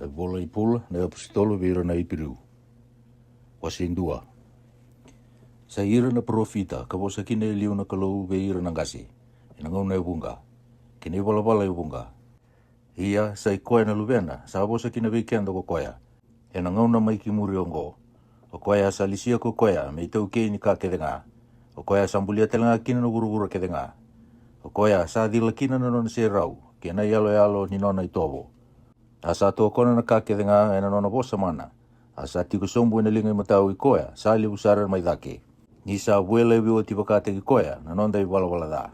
Kai bola I pula na apostolo vira na ipiru. Wasindua. Sa ira na profita ka bosa kine liu na kalau ve ira na gasi. Ina ngau na bunga. Kine bala bunga. Ia sa ikoe na luvena sa bosa kine ve kenda ko koya. Ina ngau na mai ki muri ongo. O koya sa lisia ko koya me tau ke ni ka kedenga. O koya sambulia telenga kina no guru kedenga. O koya sa dila kina no na se rau. Kena yalo ni nona itovo. Asa to kona na ka kedenga ena nona bosa mana. Asa tiko sombu ina linga matau I koya, sa li usara mai dake. Ni sa wele viwa tipakate ki koya, na nonda I wala da.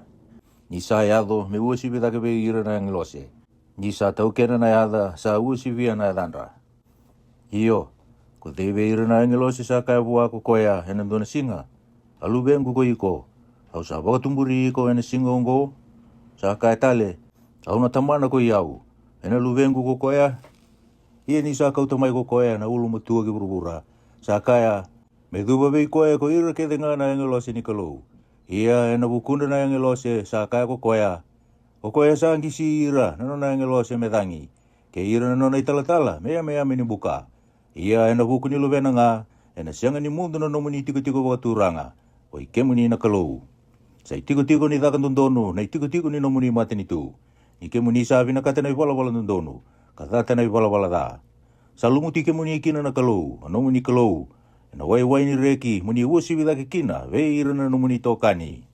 Ni sa yado me uasi vidake be ira na ngilose. Ni sa tau kena na yada sa uasi via na yadandra. Iyo, ko te be ira na ngilose sa kaya bua ko koya ena dona singa. Alu bengu ko iko. Au sa wakatumburi iko ena singa ongo. Sa kaya tale, au na tamana ko iau. Ena luvengu ko koya. Ia ni sa kau tamai ko koya na ulu matua ki burubura. Sa kaya, me duba bei koya ko ira ke denga na engelose ni kalau. Ia ena bukunda na engelose sa kaya ko koya. Ko koya sa angisi ira na nona engelose medangi. Ke ira na nona italatala, mea meni buka. Ia ena buku ni luvena nga, ena sianga ni mundu na nomuni tiko wakaturanga. O ikemuni na kalau. Sa tiko ni dakandondonu, na tiko ni nomuni mateni tu. Ike muni sabi na kata na wala nundono. Kata na wala da. Sa lumuti ke muni ikina na kalau. Ano muni kalau. Na wai ni reki. Muni uasi vida ke kina. Ve ira na muni tokani.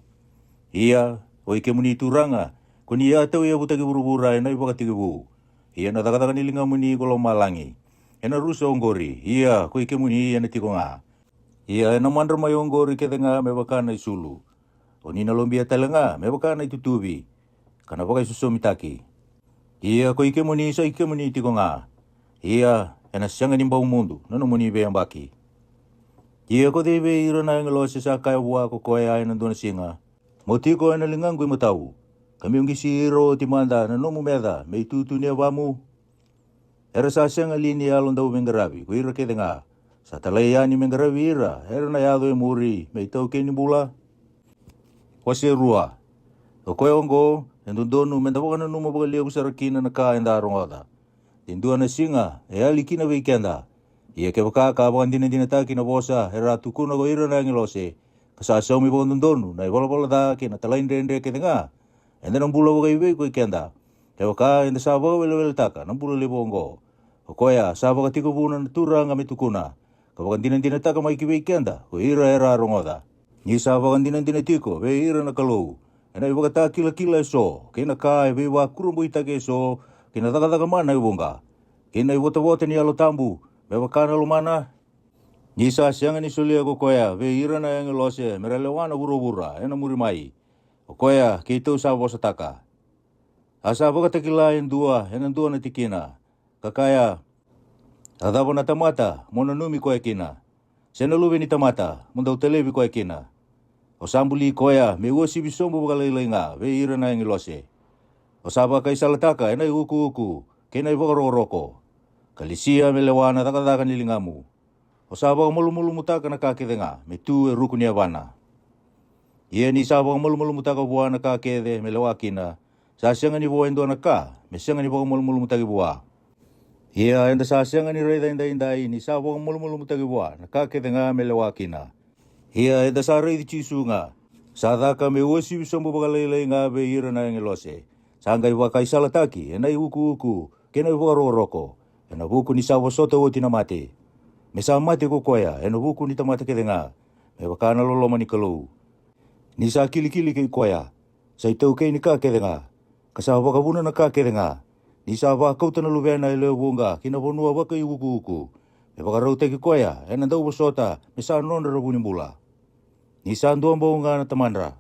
Ia. O ike muni turanga. Kuni ia tau ia butaki burubura. Na ibakati kebu. Ia na takataka nilinga muni kolo malangi. Ena rusa onggori. Ia. Ko ike muni ia na tiko nga. Ia na mandra mai onggori ke tenga me bakana isulu. O nina lombia talenga. Me bakana itutubi. Kana pakai susu mitaki. Ia ko ike muni tiko nga. Ia ena sianga ni bau mundu. Nano muni be ambaki. Ia ko debe ira na ngelose sa kaya bua ko koya ena dona singa. Motiko ena lingangu matau. Kami ungi siro timanda na nomu meda. Me tutu ni abamu. Era sa sianga lini alon dau mengarabi. Ko ira kede nga. Sa talayani mengarabi ira. Era na yado muri. Me tau ke ni bula. Wase rua. O koe ongo, endondonu mendapakana numa bakalia kusarakina na ka enda arongoda. Tindua na singa, ali kina weekenda. Ia ke baka bakandina taki na bosa, hera tukuna ko ira na ngilose. Kasasau mi bakandondonu, na iwala da ke na talain rendre ke tenga. Enda nambula bakaiwe ko ikenda. Ke baka enda sabaka wele taka, nambula lebo ongo. O koea, sabaka tiko puna na turanga me tukuna. Ka bakandina taka maiki weekenda, ko ira era arongoda. Ni sabakandina tiko, we ira na kalou. Ena iwakata kila so. Kena ka ebe wa kurumbu itake so. Kena taka mana ibunga. Kena iwata ni alo tambu. Beba kana lumana. Nisa sianga ni sulia ko koya. Ve irana yang lose. Merelewana burubura. Ena murimai. O koya kito sa bosataka. Asa baka takila yang dua. Ena dua na tikina. Kakaya. Adabo na tamata. Mona numi koya kina. Sena luwe ni tamata. Munda utelevi koya kina. O sambuli koya, me uasi bisombo bakalai nga, ve ira na ngilose. O saba kai salataka, ena uku, kena iwakaroroko. Kalisia me lewana takataka nilingamu. O saba mulu mutaka na kakede nga, me tu e ruku ni avana. Ia ni saba mulu mutaka buwa na kakede me lewakina. Sa sianga ni buwa endo na ka, me sianga ni buwa mulu mutaki buwa. Ia enda sa sianga ni reida indai, ni saba mulu mutaki buwa na kakede nga me lewakina. Ia eda sa rei di chisu nga. Sa dhaka me uasi bisombo bakalai nga be ira na ngilose. Sa ngai wakai salataki, ena uku, kena iwakaroroko. Ena buku ni sa wasoto o tinamate. Me sa mate ko koya, ena buku ni tamate kede nga. Me wakana loloma ni kalau. Ni sa kili kei koya. Sa itau kei ni ka kede nga. Kasa wakabuna na ka kede nga. Ni sa wakauta na luvena ileo bunga, kina bonua wakai uku. Me wakarau teki koya, ena dau wasota, me sa nonda rabuni mula. Ni sa nduang baunga na tamandra.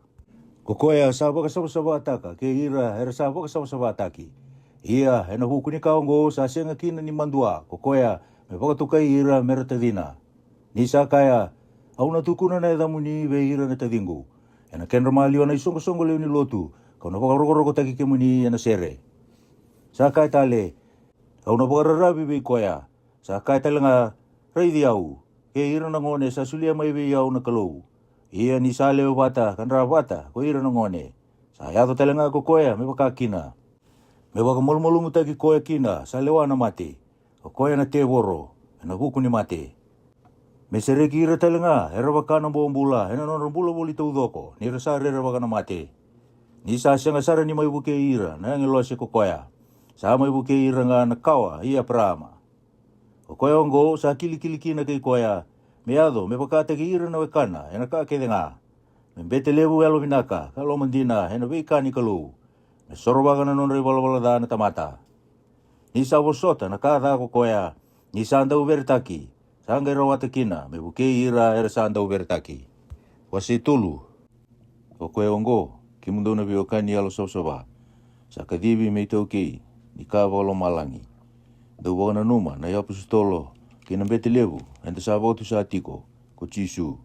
Kokoya sa wakasaba ataka, ke ira era sa wakasaba ataki. Ia, ena huku ni kaongo sa senga kina ni mandua. Kokoya, me wakatukai ira meratadina. Ni sa kaya, au na tukuna na edamuni be ira na tadingu. Ena kenra malio na isongo leo ni lotu, kau na wakaroko taki kemuni ena sere. Sa kaya tale, au na wakararabi be koya. Sa kaya tale nga reidi au, ke ira na ngone sa sulia mai be au na kalau. Ia ni sa leo bata, kanra bata, ko ira na ngone. Sa yato tale nga ko koya, me wakakina. Me wakamolumolum taki koya kina, sa lewa na mati. O koya na te woro, na buku ni mate. Me sereki ira talenga, era wakana bombula, ena non bula boli tau doko, ni rasa rera wakana mate. Ni sa sianga sara ni mai buke ira, na ngelo se kokoya. Sa mai buke ira nga na kawa, ia prama. Kokoya ongo, sa kili kina kei koya, me ado, me pakata ki ira na wekana, ena ka kede nga. Me bete lebu alo vinaka, kalo mandina, ena veikani kalu. Me sorobaga na non rivalawala da na tamata. Ni sa wosota, na ka da kokoya, ni sa anda uvertaki. Sanga rawata kina, me buke ira era sanda uvertaki. Wasi tulu. Kokoya ongo, kimundo na biokani alo sosoba. Sa kadibi me tau kei, ni ka walo malangi. Dau wana numa, na yapu sutolo, kina bete lebu, enda sa votu sa tiko, ko chisu.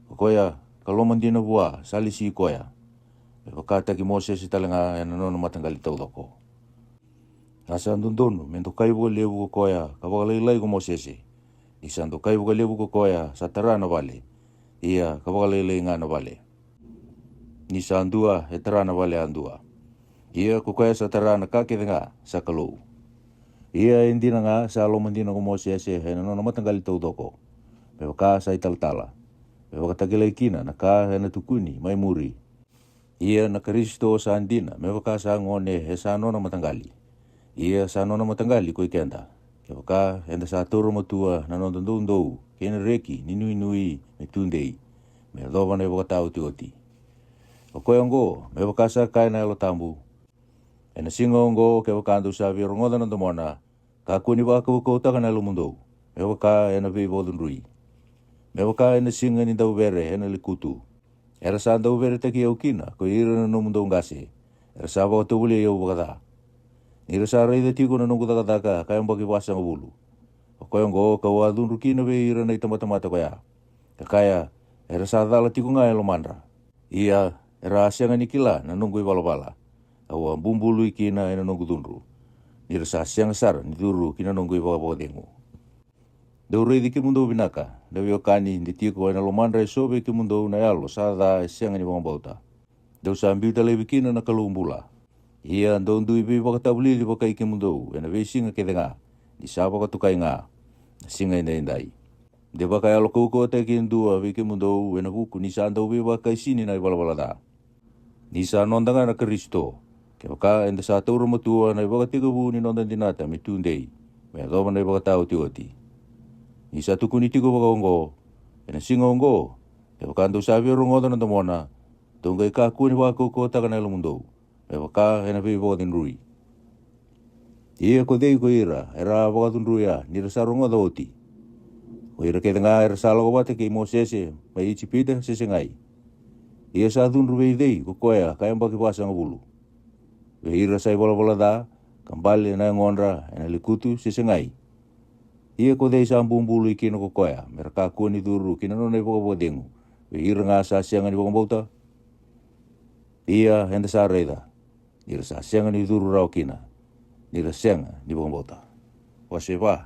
Kokoya, kalomandina bua, salisi koya. Me wakata ki Moses italenga, ena nono matanggali tau doko. Asa andondonu, mendo kaibu lebu kokoya, kawakalilai ko Mosesi. Isando kai buka lebu kokoya sa tarana vale. Ia kawakalele ngana vale. Ni sa andua e tarana vale andua. Ia kokoya sa tarana kake nga sa kalou. Ia indina nga sa alomandina ko Moses e na nono matanggali tau doko. Me waka sa italtala. Me waka tagilai kina na ka na tukuni mai muri. Ia na Kristo sa andina me waka sa ngone he sa nono matanggali. Ia sa nono matanggali ko ikenda. Kaya ka, enda sa toro matua na nondondondou, kena reki, ninui me tundei, me doba na wakatau tioti. O koe ongo, me wakasa kai na elo tambu. Ena singa ongo, ke wakandu sa virongoda na domona, ka kuni waka wakota na elo mundou, me waka ena vei vodun rui. Me waka ena singa ni dau vere, ena likutu. Era sa dau vere taki au kina, ko ira na no mundou ngase, era sa wakatu wuli au wakata. Nira sa rei tiko na nungu taka kaya mbaki wasa ngabulu. O koe ngo ka wadun rukina ve ira na itamata kaya. Kaya era sa dala tiko nga elo mandra. Ia era asianga nikila na nungu iwala. Awa bumbulu ikina ena nungu dunru. Nira sa asianga sara ni duru kina nungu iwala dengu. Dau rei ki mundo binaka. Dau yokani ni tiko ena lo mandra isobe ki mundo na yalo sa da asianga ni wangabauta. Dau sa ambiuta lebikina na kalumbula. Ia ndondu ibi wakatabuli li waka ike mundo, ena vei singa kede nga, di sa wakatukai nga, na singa ina indai. De waka alo kouko te ki ndua vike mundo, ena huku ni sa ndau vi waka isini na iwala. Ni sa nondanga na Kristo, ke waka enda sa taura matua na wakatika wu ni nondan dinata me tundei, me adoba na wakatau tioti. Ni sa tukuni tiko waka ongo, ena singa ongo, ke waka ndau sa virongoda na tamona, tonga ika kuni waka kouko taka na ilo mundo. Me waka ena vei wakatun rui. Ia ko dei ko ira, era wakatun rui a, nira saronga da oti. Ko ira keda nga era sala wate ke Mosese, mai ichi pita sesengai. Ia sa dun rui dei ko koea, kaya mbaki wasa ngabulu. Ve ira sai bola da, kambali na ngonra, ena likutu sesengai. Ia ko dei sa mbumbulu ikino ko koea, meraka kuni duru, kina nona wakawadengu. Ve ira nga sa sianga ni wakambauta. Ia henda sa reida. Nira sa sianga ni duru rao kina. Nira sianga ni bongabota. Waseva.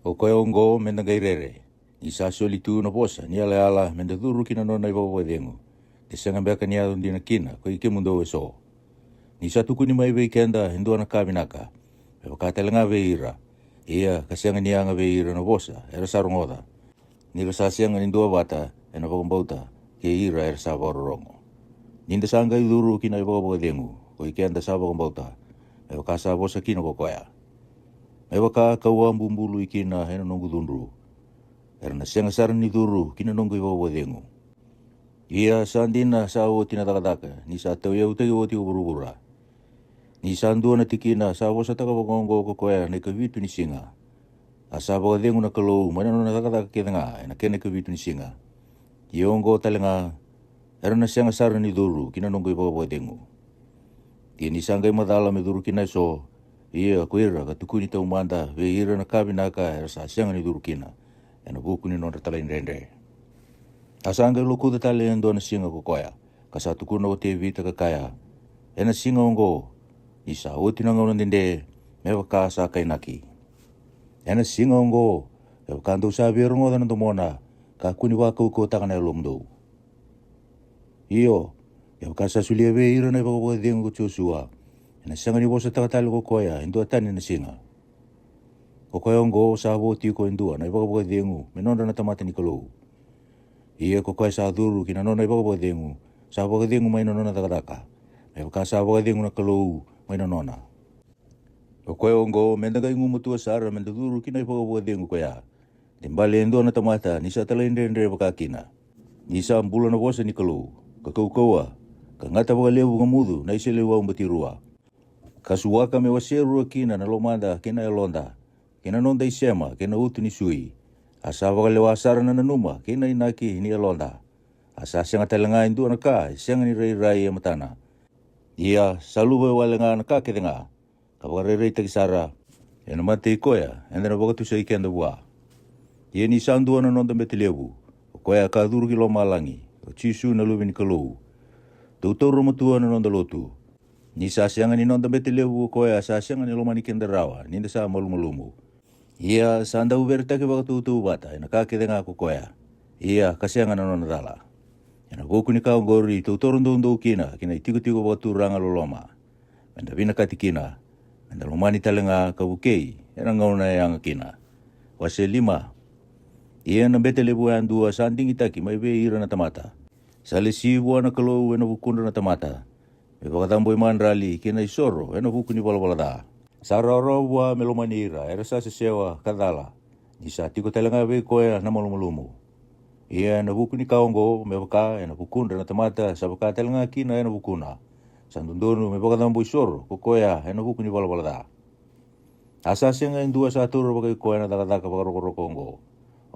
O koe ongo menda gairere. Ni sa solitu na posa. Ni ala menda duru kina nona iwawa dengu. Te sianga beka ni adun dina kina. Koe ike mundo e so. Ni sa tuku ni mai vei kenda hindu ana kabinaka. E wakatelanga vei ira. Ia ka sianga ni anga vei ira na posa. Era sarongoda. Nira sa sianga ni dua wata. Ena bongabota. Ke ira era sa warorongo. Ninda sanga i duru kina iwawa dengu. Ko ike anda sa wakambauta. E waka sa bosa kina ko koea. E waka kaua mbumbulu ikina hena nungu dundru. Era na sianga sara ni duru kina nungu iwawa dengu. Ia sa andina sa o tina takataka. Ni sa tau iau tegi o tiko burubura. Ni sa andua na tikina sa bosa taka wakongo ko koea na ikavitu ni singa. A sa wakadengu na kalou mana na takataka keda nga. E na kena ikavitu ni singa. Iongo talenga. Era na sianga sara ni duru kina nungu iwawa dengu. Tia ni sanga i madala me duru kina so, ia koira ka tukuni tau manda ve ira na kabinaka era sa sianga ni duru kina, ena buku ni nonra talain rende. Asanga i loku da tali endo na singa ko koya, ka sa tukuna o te vita ka kaya, ena singa ongo, ni sa oti na ngaunan dinde, me waka sa kainaki. Ena singa ongo, e waka andau sa virongo da nandomona, ka kuni waka uko takana elomdo. Iyo, ya wakasa sulia ve ira na iwakawa dengu ko Joshua. Ena sanga ni bosa takatalo ko koya, hindu atani na singa. O koe ongo sa wo ti ko indua na ibaga boga dengu menonda na tamata ni kalou. Ia ko koe sa duru kina nona ibaga boga dengu sa boga dengu mai nona takataka. Me ka sa boga dengu na kalou mai nona. O koe ongo mendaga ingu mutua sara menda duru kina ibaga boga dengu koea. Dembale indua na tamata ni sa tala indre baka kina. Ni sa mbula na bosa ni kalou. Ka kaukaua. Ka ngata boga lewu ngamudu na ise lewu au mbatirua. Kasuaka me waserua kina na lomanda kina elonda. Kina nonda isema kina utu ni sui. Asa boga lewa asara na nanuma kina inaki ni elonda. Asa senga talenga indua na ka senga ni rai matana. Ia saluwe walenga na ka kedenga. Ka boga rei takisara. Ena mate ikoya enda na boga tusa ikenda bua. Ia ni sandua na nonda metelewu. O koea ka duru ki lo malangi. O chisu na luwi ni kalou. Tautoro matua na nonda lotu. Ni sa sianga ni nonda metelewu o koea sa sianga ni loma ni kenda rawa. Ni sa malumalumu. Ia sanda uvertake baka tutu bata. Ena ka kedenga ko koea. Ia kasianga na nonda dala. Ena goku ni kao ngori tautoro ndo kina. Kina itiko baka turanga loloma. Menda vina katikina. Menda lomani talenga kabukei. Ena ngauna yang kina. Wase 5. Ia na betelewu andua sanding itaki mai be ira na tamata. Sale siwa na kalou ena bukunda na tamata. Me bakatambo iman rali kina isoro ena buku ni bala-balada. Sararo bua melomani ira era sa sesewa kadala. Ni sa tiko talenga be koea na malumalumu. Ia na buku ni kaongo me baka ena bukunda na tamata sa baka talenga kina ena bukuna. Sandundonu me bakatambo isoro ko koea ena buku ni bala-balada. Asa senga indua sa turo baka koea na takataka baka roko-rokongo.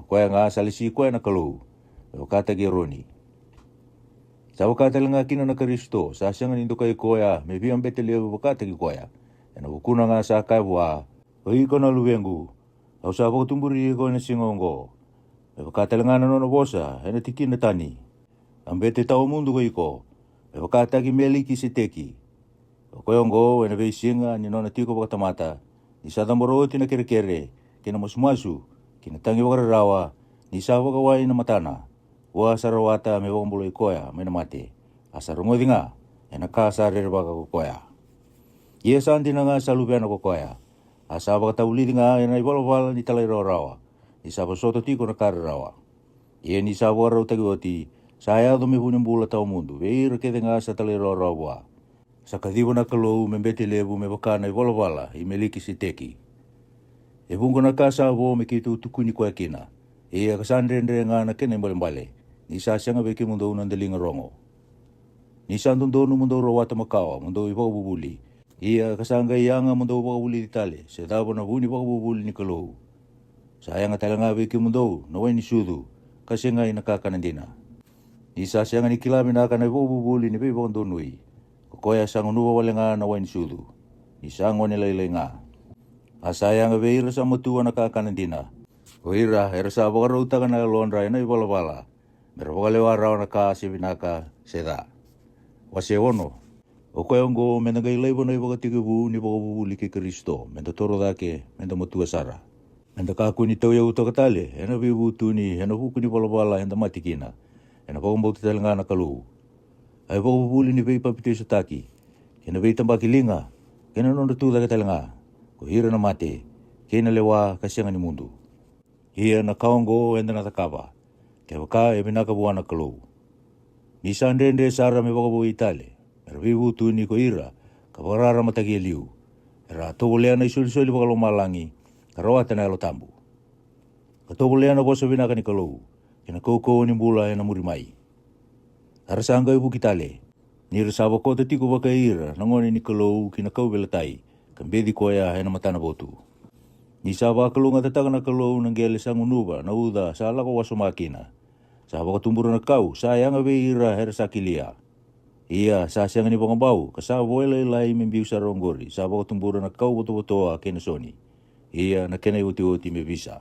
Koea nga salisi koea na kalou. Me baka tagironi. Sa wakata langa kina na Kristo, sa sianga nindo kay koya, me biang beteleo wakata ki koya. Ena bukuna nga sa kaibwa, hoi ko na luwengu, au sa wakatumburi ko na singongo. Me wakata langa na nona bosa, ena tikin na tani. Ang bete tao mundo ko iko, me wakata ki meli ki siteki. O koyongo, ena bei singa ni nona tiko wakatamata, ni sa tamboroti na kere-kere, kina masmasu, kina tangi wakararawa, ni sa wakawai na matana. Wa sarawata me wong buloi koya me na mate. Asar ngodinga ena ka sarere baka ko koya. Ye sandi na nga salubena ko koya. Asa baka tauli nga ena ibala ni talai rawa. Ni sabo soto tiko na kare rawa. Ye ni sabo rau tagioti saya do me hunim bula tau mundu. Veir ke nga sa talai rawa. Sa kadibo na kalou me bete lebu me baka na ibala i meliki si teki. E bungo na ka sabo me kitu tukuni koya kina. Ia kasandre nga na kene mbale. Ni sa sianga beke mundo unang dalinga rongo. Ni sa ndono mundo rawata makawa, mundo ibaga bubuli. Ia kasanga ianga mundo ibaga bubuli ditale, sedabo na huni ibaga bubuli ni kalou. Sayanga talanga beke mundo, naway ni sudu, kasi nga inakakanandina. Ni sa sianga ni kilami na ka na ibaga bubuli ni ibaga ndonui. Kokoya sang unuwa wale nga naway ni sudu. Ni sango nilaylay nga. Asayanga beira sa mutua nakakanandina. Oira, era sa baka rauta ka na lonra na ibala-bala. Pero wakalewa raw na ka sibinaka seda. Wase ono. O koe ongo menangay laibo na ibaga tigabu ni baka bubuli ki Kristo. Menda toro dake, menda matua sara. Menda kaku ni tau ya uta katale. Ena bibutu ni, ena huku ni bala-bala, ena matikina. Ena pakambauti talanga na kalu. Ay baka bubuli ni bei papito sa taki. Kena bei tambaki linga. Kena nonda tu dake talanga. Kuhira na mate. Kena lewa kasianga ni mundu. Ia na kaongo enda na takaba. Kaya ka e binakabuwa na kalou. Ni sandende sara me bakabu itale. Pero bibutu ni ko ira. Kabarara matagi liu. Era togolea na isuli-suli bakalo malangi. Karawata na alo tambu. Katogolea na bosa binaka ni kalou. Kina koukou ni mbula na murimai. Arasanga ibu kitale. Ni rasaba kota tiko baka ira. Nangoni ni kalou kina kau belatai. Kambedi koya na matana botu. Ni saba kalunga tataka na kalou nang gele sang unuba na uda sa alako waso makina. Sa baka tumburo na kau, sayang abe ira hera sa kilia. Ia sa siyang ni bangabau, kasabo ilay membiu sa ronggori. Sa baka tumburo na kau boto-boto a kinasoni. Ia na kenay uti-uti me visa.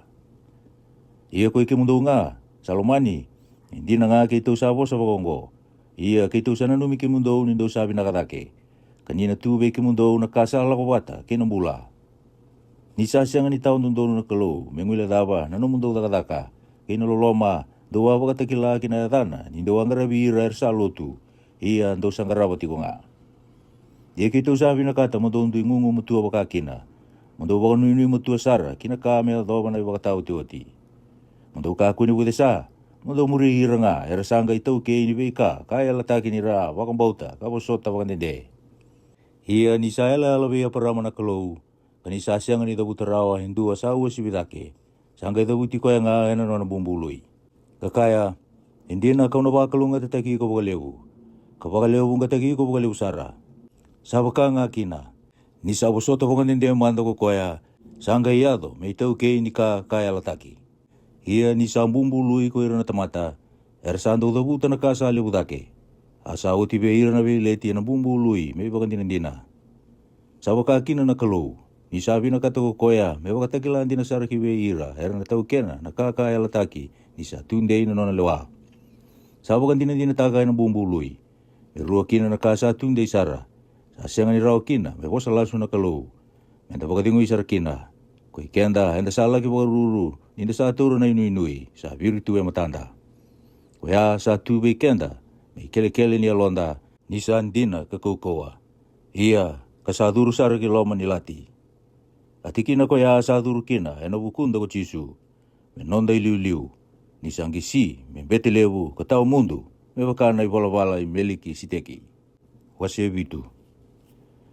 Ia ko ikimundo nga, Salomani, hindi na nga kito sabo sa bagongo. Ia kito sa nanumi kimundo nindo sabi nakatake. Kanina tube kimundo na kasala ko bata, kinambula. Ni sa siyang ni taon tundono na kalou, menguila daba, nanumundo takataka, kinaloloma, doa wakatakila kinayatana, nindo ang garabira ersa lotu, iya ando sang garabati ko nga. Ia kito sabi na kata mo doon ingungu mutua wakakina, Mando waka nui mutua sara, kina ka mea dhoba na waka tau te oti. Mando ka kuni wade sa, mando muri hiranga, era sanga i tau ke ini weika, kaya lataki ni ra, waka mbauta, ka wasota waka nende. Ia ni sa ela ala wea parama na kalou, ka ni sa sianga ni dabu tarawa hindua sa ua siwidake, sanga i dabu tikoya nga ena nona bumbului. Kakaya, hindi na kauna wakalunga te taki ko wakaleu, ka wakaleu bunga taki ko wakaleu sara. Sa waka nga kina, ni sa wasota waka nende manda ko koya, sanga iado, me tau ke ini ka kaya lataki. Ia ni sa bumbului ko irana tamata, era sando dabu tana ka sa leudake. Asa oti be irana be leti na bumbului, me waka dina. Sa waka kina na kalou, ni sa vina kata ko koya, me waka takilan dina saraki be ira, era na tau kena, na ka kaya lataki, ni sa tunde ina nona lewa. Sa waka dina taka na bumbului, me rua kina na ka sa tunde sara, sa sianga ni rao kina, me wasa lasu na kalou, me ta waka tingu isara kina, ko ikenda, enda sa laki waka ruru, ninda sa turu na inui, sa viru tu e matanda. Ko ya sa tu be ikenda, me kele ni alonda, ni sa andina ka koukoa. Ia, ka sa duru sara ki loma ni lati. Lati kina ko ya sa duru kina, ena wukunda ko chisu, me nonda liu, ni sa angisi, me bete lewu, ka tau mundu, me wakana i wala i meliki siteki. Wase vitu.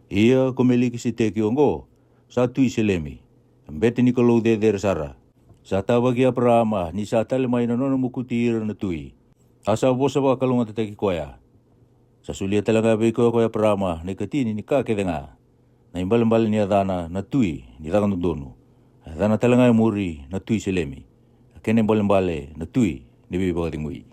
Ia ko meliki siteki ongo, sa tui selemi, mbete ni kalou de sara. Sa tawagi aprama, ni sa talemai na nona mukuti ira na tui. Asa bosa wa kalunga te teki koya. Sa sulia talaga bei koya aprama, na ikatini ni kakedenga. Na imbalimbali ni adana na tui, ni takandundonu. Adana talaga muri na tui selemi. Kene imbalimbali na tui, ni bibagatingui.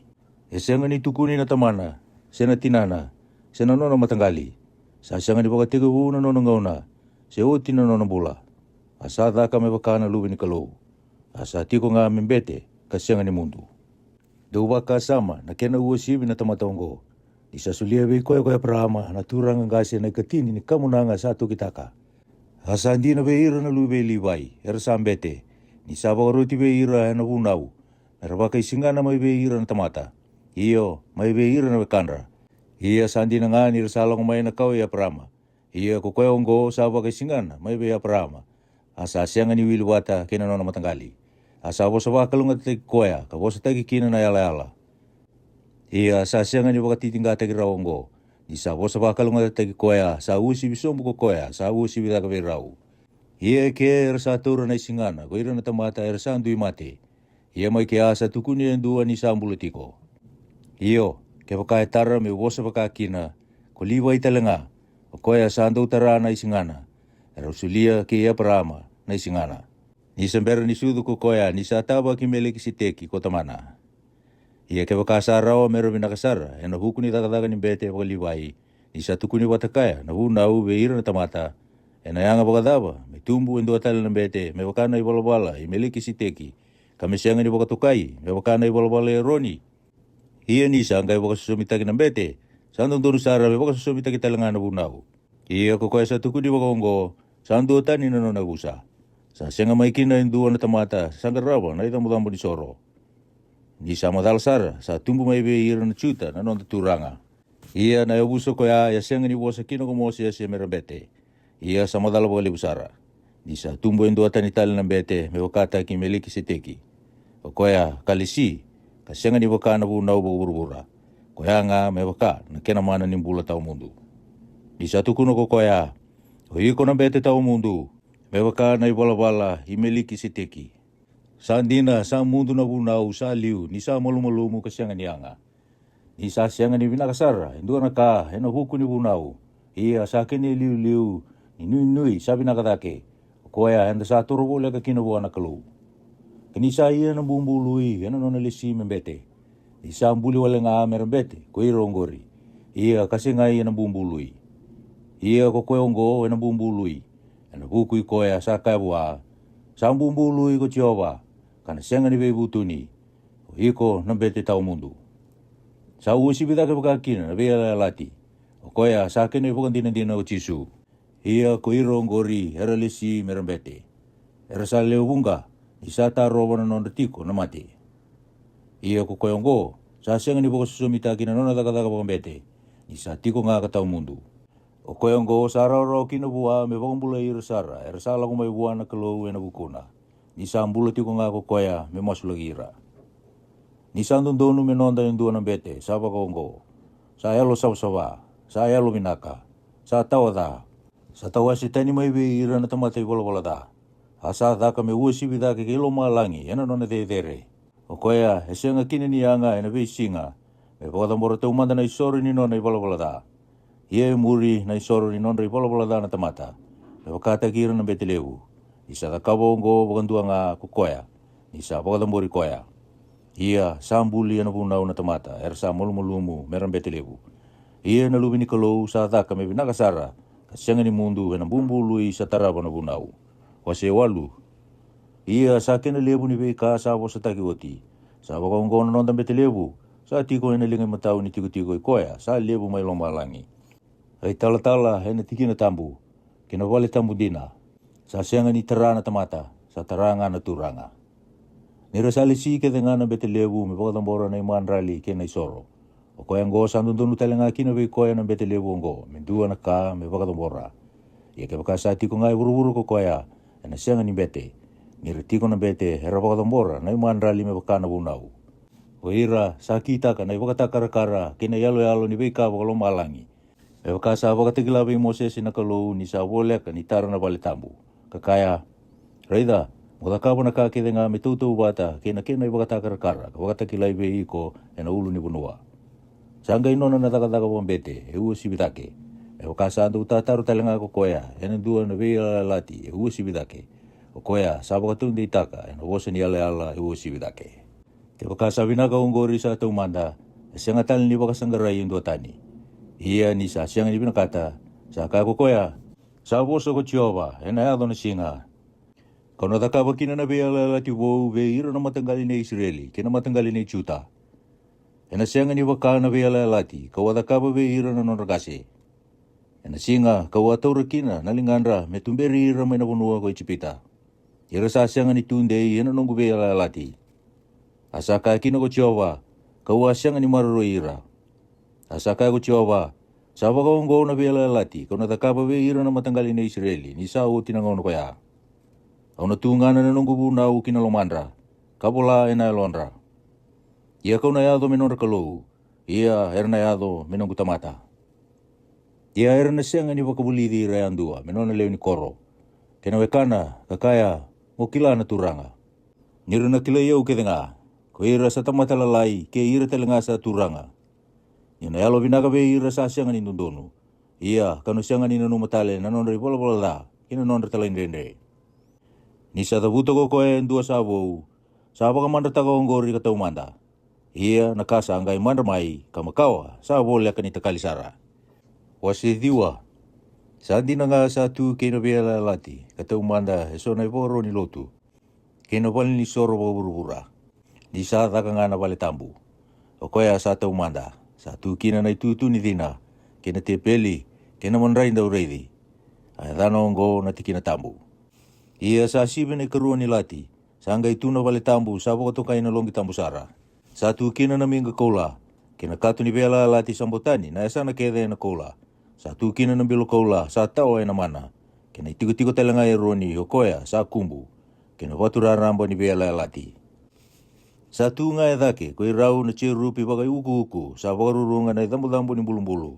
Esenga ni tukuni na tamana, sena tinana, sena nona matanggali. Sa sianga ni bakatiga na nona ngauna, se oti na nona bula. Asa dhaka me wakana lubi ni kalou. Asa tiko nga membete, kasianga ni mundu. Dau waka sama, na kena ua sibi na tamatongo. Di sa sulia bei koya prama, na turanga ngasi na ikatini ni kamunanga satu kitaka. Asa andi na beira na lubi liwai, era sambete. Ni sa bakaruti beira na bunau. Era waka isingana may beira na tamata. Iyo, may beira na bekandra. Iya sandi na nga ni rasalang may na kau ya prama. Iya kukoya ongo sa waka isingana, may beya prama. Asa sianga ni wilwata kena nona matanggali. Asa bosa wakalunga te koya, ka bosa tagi kina na yala. Ia sa sianga ni wakatitinga tagi raongo. Ni sa bosa wakalunga te koya, sa usi bisombu ko koya, sa usi bidaka rau. Ia ke rasa tura na isingana, ko ira na tamata rasa andui mate. Ia mai ke asa tukuni endua ni sambulutiko. Iyo, ke wakai tara me bosa wakakina, ko liwa italenga, ko koya sa andau tara na isingana. Rausulia ke ia parama na isingana. Ni sembera ni sudu ko koya ni sa tawa ki meleki siteki ko tamana. Ia ke wakasara o mero binakasara, ena huku ni takadaga ni bete wakaliwai, ni sa tukuni watakaya, na hunau beira na tamata, ena yanga wakadaba, me tumbu endo atala na bete, me wakana i walawala, i meleki siteki, kame sianga ni wakatukai, me wakana i walawala i roni. Ia ni sa angay wakasusumitaki na bete, sandong donu sara me wakasusumitaki talanga na hunau. Ia ko koya sa tukuni wakaongo, sando tani na nagusa. Sa sianga maikina indua na tamata, sangarawa na itamutambo ni soro. Ni sa madalsara, sa tumbu may beira na chuta na nonta turanga. Ia na yabuso ko ya sianga ni wasa kino kumosi ya siya merabete. Ia sa madalawa libusara. Ni sa tumbu indua tani tali na bete, me wakata ki meliki siteki. O koya kalisi, ka sianga ni wakana bunau burbura. Koya nga me waka, na kena mana ni bula tau mundu. Ni sa tukuno ko koya, o iko na bete tau mundu. Me wakana i wala i meliki siteki. Sa andina sa mundu na bunau sa liu ni sa malumalumu ka sianga nianga. Ni sa sianga ni binakasara, indua na ka, ena huku ni bunau. Ia sa kene liu, ni nui sa binakatake. Koya enda sa turubole ka kinabuwa na kalu. Kani sa iya na bumbului, ena nona lesi membete. Ni sa ambuli wale nga merembete, ko irongori. Ia kasi nga iya na bumbului. Ia ko koyongo ena bumbului. Ena huku i koya sa kaibua, sa bumbului ko Jehova, kana sianga ni bebutuni, o iko na bete tau mundu. Sa usi bidaka bakakina na bea lati, o koya sa kene bukantina dina o Jisu. Ia ko irongori era lesi merembete. Era sa leubunga, isa taro wana nonda tiko na mati. Ia ko koyongo, sa sianga ni buka susumita kina nona daga bakambete, isa tiko nga katau mundu. O koe ngo sararo kina bua me wangambula ira sara. Era sala ko may buana kalou ena bukuna. Ni sambula tiko nga ko koea me masulagi ira. Ni sandundonu me nonda yung dua ng bete. Saba ko ngo. Sa elo sawa. Sa elo minaka. Sa tawa da. Sa tawa si tani may ira na tamatay wala da. Asa da ka me usi vida ke kilo malangi. Ena nona dere. O koea hese nga kinini anga ena singa. Me pakatambora te umanda na isoro ni nona wala da. Ie muri na isoro ni nona wala da na tamata. Me pakata kira na beteleu. Isa kakabo ngo bakandua nga kukoea. Isa pakatambori koea. Ia sambuli na punau na tamata. Ersa molumulumu meram beteleu. Ia na lubini kalou sa daka me binakasara. Kasianga ni mundu ena bumbului sa taraba na punau. Wase walu. Ia sa kena lebu ni beka sa wo sa takiwati. Sa bakongko na nonda betelebu. Sa tiko ena linga matau ni tiko koea. Sa lebu may lomalangi. Ay tala ena tiki na tambu. Kina wale tambu dina. Sa sianga ni tarana tamata. Sa taranga na turanga. Nirasali si ketengana betelebu me pakatambora na iman rali kena isoro. O koea ngo sandundunu talenga kina be koea na betelebu ngo. Mendua na ka me pakatambora. Ia ke baka sa tiko ngai buru-buru ko koea. Ena sianga ni bete. Nira tiko na bete hera pakatambora na iman rali me pakana bunau. O ira sa kita ka na ipakatakara kina yalo ni beka pakalomalangi. Me baka sa pakatikila be Moses na kalou ni sa woleka ni tara na balitambu. Kakaya, reida, mutakabo na kakide nga metutu bata kina ipakatakara pakatakila be iko ena ulu ni bunua. Sanga inona na takataka bombete, eu sibitake. E baka sa andu tataru talenga ko koea, ena dua na vea lati, eu sibitake. O koea, sa pakatundi itaka, ena wosa ni ala eu sibitake. Te baka sa binaka ungori sa taumanda, sianga tali ni baka sanggarai yung dua tani. Ia ni sa sianga ni binakata, sa kako koea, sa wosa ko Jehova, ena yado na singa. Kono takaba kina na vea lati wou ve ira na matanggali na Israeli, kina matanggali na Juta. Ena sianga ni baka na vea lati, kawatakaba ve ira na nonragase. Ena singa kawataura kina nalinganra metumberi ira may napunua ko Echipita. Ira sa sianga ni tundei ena nongu vea lati. Asaka kina ko Jehova, kawa sianga ni maruro ira. Asaka ko Jehova, saba ka ungo na vea lati, kau natakaba ve ira na matanggali na Israeli, ni sao tinangaw na kaya. Au natungana na nongu bunau kina lomandra, kapola ena elonra. Ia kau na yado menonra kalou, ia erna yado menongu tamata. Ia erna sianga ni wakabulidi rayandua, menona leo ni koro. Kena wekana, kakaya, ngokila na turanga. Nira na kila iau kedenga, ko ira sa tamata lalai, ke ira telenga sa turanga. Ina yalo binaka be ira sa sianga ni nundonu. Ia, kanu sianga ni nanumatale, nanonra ipola da, kina nonra talain rende. Ni sa tabuto ko koe dua sabou, saba ka mandra taka onggori ka taumanda. Ia nakasa angay mandra mai, kamakawa, sa boleh ka ni takalisara. Wasi diwa, sa di na nga sa tu kena bela lati, ka taumanda, eso na iporo ni lotu. Kena pali ni soro buru-bura. Di sa taka nga na bale tambu. O koe sa taumanda, sa tu kina na itutu ni dina, kena te peli, kena manrain daw reidi. Ay dano ongo na tikina tambu. Ia sa sibe na ikaruan ni lati, sa angay tu na bale tambu, sabo ka tukay na longi tambu sara. Sa tu kina na minga kola, kena katu ni bela lati sambotani, na esa na kede na kola. Sa tu kina na bilo kola, sa tawa na mana, kena itiko-tiko talang ay roni, o koya, sa kumbu, kena watura rambo ni bela lati. Sa tu nga edake, ko irau na chirupi bagay uku-uku, sa wakarurungan ay dambu-dambu ni bulu-bulu.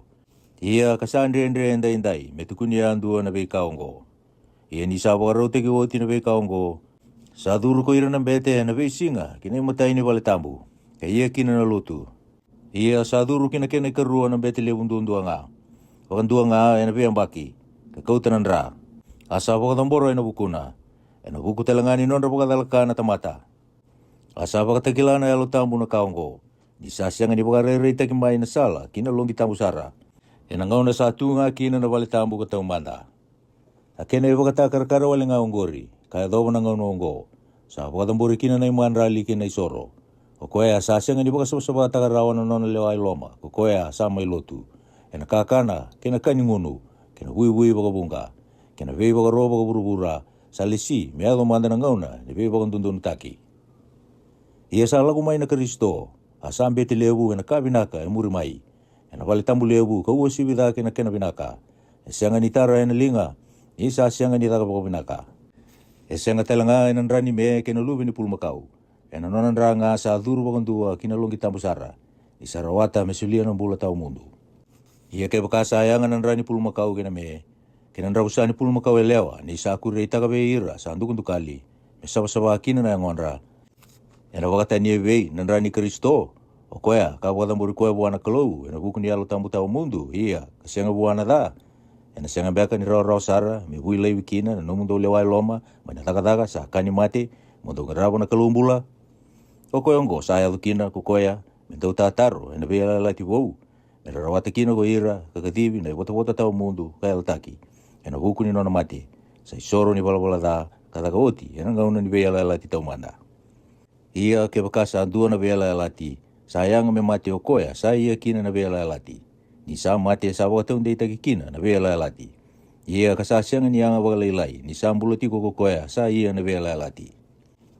Ia kasandre-andre enday-enday, metukunya andua na beikaongo. Ia ni sa wakarau tekiwoti na beikaongo, sa duru ko ira ng bete na beisinga, kina imatay ni balitambu, kaya kina na lutu. Ia sa duru kina ikaruan ng bete lebundundua nga. Wakandua nga ay nabiyang baki, kakautan ra. Asa wakatamboro ay nabukuna, ay nabuku talangani non rapakadalaka na tamata. Asa wakatagila na yalo tambu na kaongo, di sasyang ni wakarere takimay na sala, kinalongi tambu sara. Inangaw na sa tunga kina na balitambu kataumanda. Akena wakatakarkara wali nga onggori, kaya daw na nga ongo. Sa wakatambori kina na iman rali kina isoro. O koya sasyang ni wakasabasaba takarawan na non leway loma, o koya sa may lotu. Kena kakana, kena kaningunu, kena hui-hui wakabunga, kena vei wakaro wakaburu-bura, sa lisi, meado manda na ngauna, ni vei wakandundun taki. Ia sa lagu may na Kristo, asam beti lebu ena kabinaka, emuri mai, ena balitambu lebu, kauwa sibida kena binaka, Sianga ni tara ena linga, isa sianga ni taka pakapinaka. Sianga telanga ena rani me kena lubi ni pulmakau. Ena nonan ranga sa dhuru pakandua kina longi tambusara. Isa rawata mesulia na bula tau mundu. Ia ke bakasa ayangan nan rani pulmakau kena me. Kena nrausani pulmakau elewa ni sa kure itaka beira sa andukun tukali. Mesaba-saba kina na yangonra. Ena wakata ni ewei nan rani Kristo. O koea, ka wakatamburi koea buana kalou. Ena buku ni alo tambu tau mundu. Ia, kasianga buana da. Ena sianga beka ni rau sara. Me bui lewi kina na nomundo lewai loma. Mana taka-taka sa kani mate. Mondo ngarabo na kalumbula. O koea ongo, sa ayadu kina ko koea. Mentau tataro, ena bea lati wou. Ena rawata kina ko ira, kakativi na wata-wata tau mundu. Kaya lataki. Ena buku ni nona mate. Sa isoro ni bala-bala da. Kataka oti, ena ngauna ni bea lati tau manda. Ia ke bakasa andua na bea lati. Sayang me mate o koea, sa ia kina na bea lati. Ni sa mate sa wakatau ndei taki kina na bea lati. Ia kasasianga ni anga wakalailai. Ni sa mbuloti ko koea, sa ia na bea lati.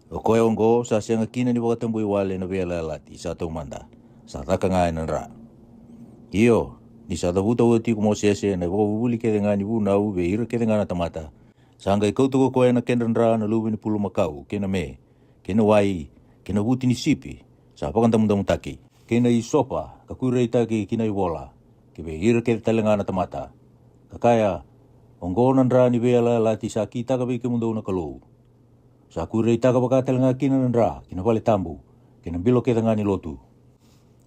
O koea ongo, sa sianga kina ni wakatambui wale na bea lati. Sa tau manda. Sa taka ngai nanra. Iyo, ni sa tabuta uti kumo sese na wakabubuli ke ngani vunau be ira ke ngana tamata. Sanga ikautu ko koea na kendra na lubi ni pulumakau, kena me, kena wai, kena wuti ni sipi. Sa pakantamu-tamu taki. Kena i sopa, kakure itaki kina i wola. Kebe ira ke talengana tamata. Kakaya, onggonan ra ni bea lati sa kita ka ke mundo na kalou. Sa kure itaka baka talenga kina nandra, kina vale tambu, kina bilo ke ngani lotu.